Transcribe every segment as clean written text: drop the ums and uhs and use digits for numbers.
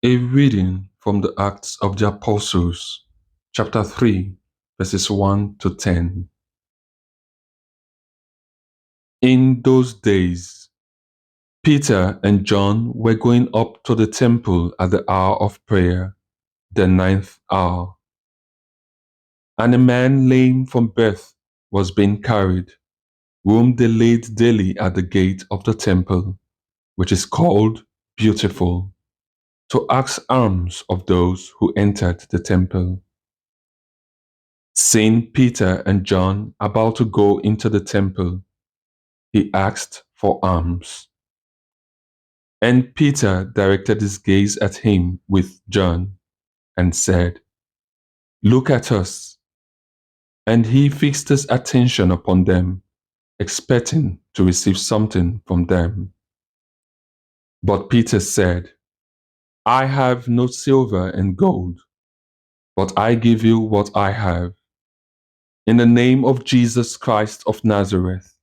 A reading from the Acts of the Apostles, chapter 3, verses 1 to 10. In those days, Peter and John were going up to the temple at the hour of prayer, the ninth hour. And a man lame from birth was being carried, whom they laid daily at the gate of the temple, which is called Beautiful, to ask alms of those who entered the temple. Seeing Peter and John about to go into the temple, he asked for alms. And Peter directed his gaze at him with John and said, "Look at us." And he fixed his attention upon them, expecting to receive something from them. But Peter said, "I have no silver and gold, but I give you what I have. In the name of Jesus Christ of Nazareth,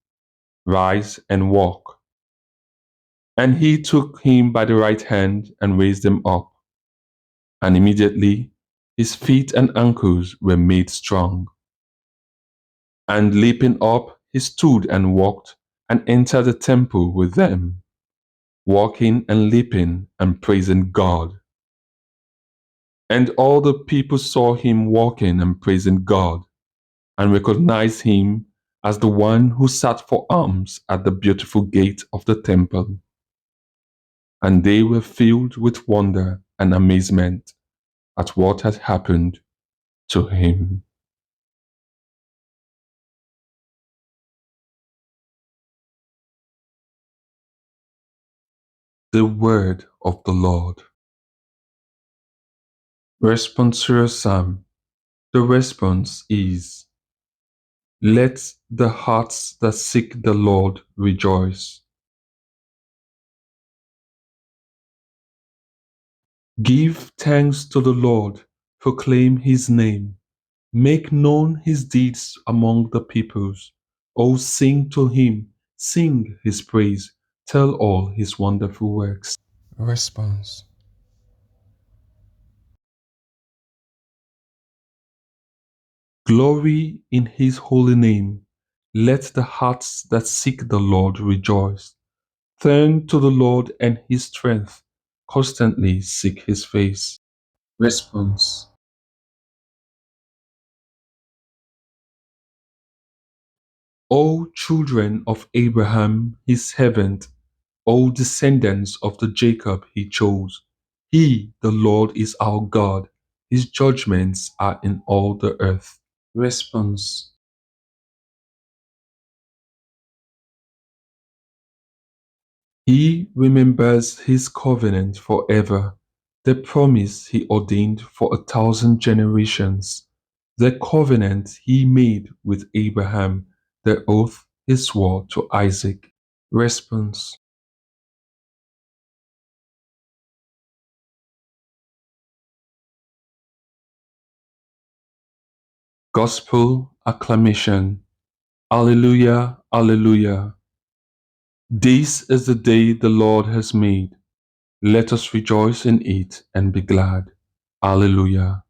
rise and walk." And he took him by the right hand and raised him up. And immediately his feet and ankles were made strong. And leaping up, he stood and walked and entered the temple with them, walking and leaping and praising God. And all the people saw him walking and praising God, and recognized him as the one who sat for alms at the beautiful gate of the temple. And they were filled with wonder and amazement at what had happened to him. The word of the Lord. Responsorial Psalm. The response is, "Let the hearts that seek the Lord rejoice." Give thanks to the Lord, proclaim his name, make known his deeds among the peoples. O sing to him, sing his praise, tell all his wonderful works. Response. Glory in his holy name. Let the hearts that seek the Lord rejoice. Turn to the Lord and his strength. Constantly seek his face. Response. O children of Abraham, his servant, O descendants of the Jacob he chose. He, the Lord, is our God. His judgments are in all the earth. Response. He remembers his covenant forever, the promise he ordained for 1,000 generations, the covenant he made with Abraham, the oath he swore to Isaac. Response. Gospel acclamation. Alleluia, alleluia. This is the day the Lord has made. Let us rejoice in it and be glad. Alleluia.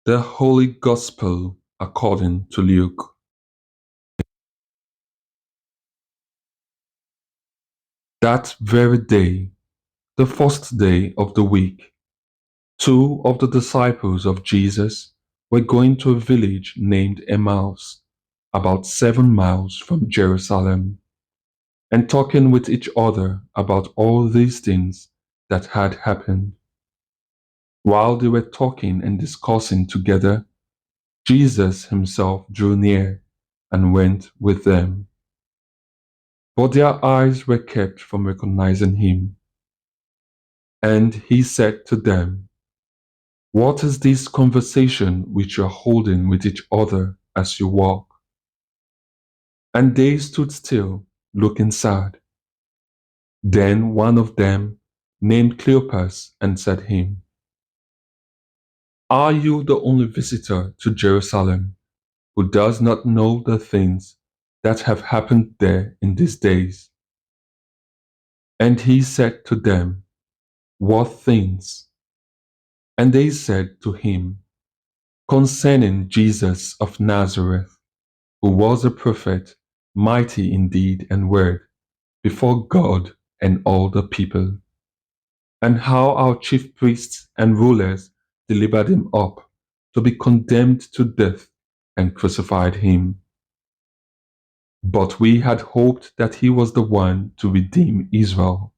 The Holy Gospel according to Luke. That very day, the first day of the week, two of the disciples of Jesus were going to a village named Emmaus, about 7 miles from Jerusalem, and talking with each other about all these things that had happened. While they were talking and discussing together, Jesus himself drew near and went with them. But their eyes were kept from recognizing him. And he said to them, "What is this conversation which you are holding with each other as you walk?" And they stood still, looking sad. Then one of them, named Cleopas, answered him, "Are you the only visitor to Jerusalem who does not know the things that have happened there in these days?" And he said to them, What things? And they said to him, Concerning Jesus of Nazareth, who was a prophet, mighty in deed and word, before God and all the people, and how our chief priests and rulers delivered him up to be condemned to death and crucified him. But we had hoped that he was the one to redeem Israel.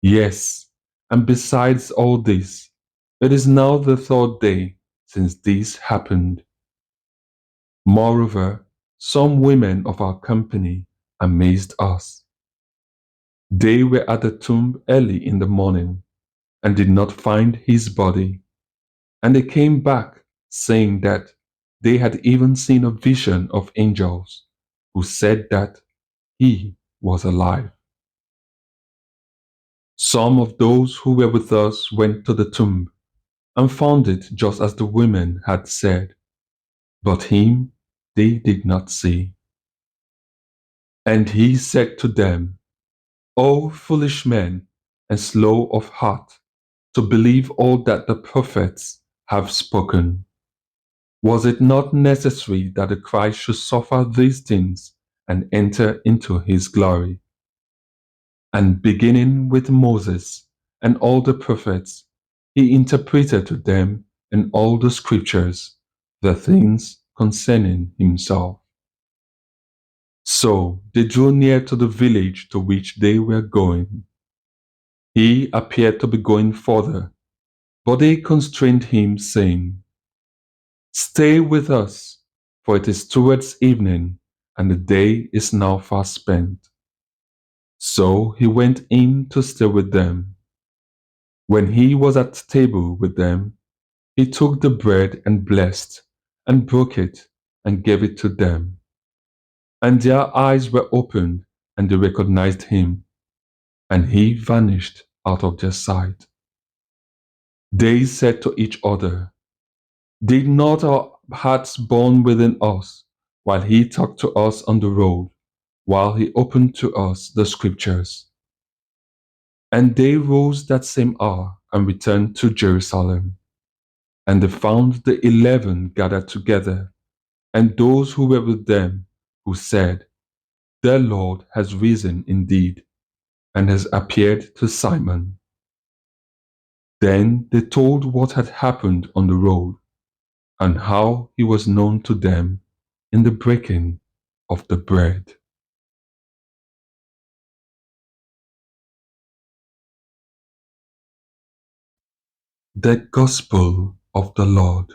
Yes, and besides all this, it is now the third day since this happened. Moreover, some women of our company amazed us. They were at the tomb early in the morning and did not find his body. And they came back saying that they had even seen a vision of angels who said that he was alive. Some of those who were with us went to the tomb and found it just as the women had said, but him they did not see. And he said to them, O foolish men and slow of heart to believe all that the prophets have spoken. Was it not necessary that the Christ should suffer these things and enter into his glory? And beginning with Moses and all the prophets, he interpreted to them in all the scriptures the things concerning himself. So they drew near to the village to which they were going. He appeared to be going further, but they constrained him, saying, Stay with us, for it is towards evening, and the day is now far spent. So he went in to stay with them. When he was at table with them, he took the bread and blessed, and broke it, and gave it to them. And their eyes were opened, and they recognized him, and he vanished out of their sight. They said to each other, Did not our hearts burn within us while he talked to us on the road, while he opened to us the scriptures? And they rose that same hour and returned to Jerusalem. And they found the 11 gathered together, and those who were with them, who said, The Lord has risen indeed, and has appeared to Simon. Then they told what had happened on the road, and how he was known to them in the breaking of the bread. The Gospel of the Lord.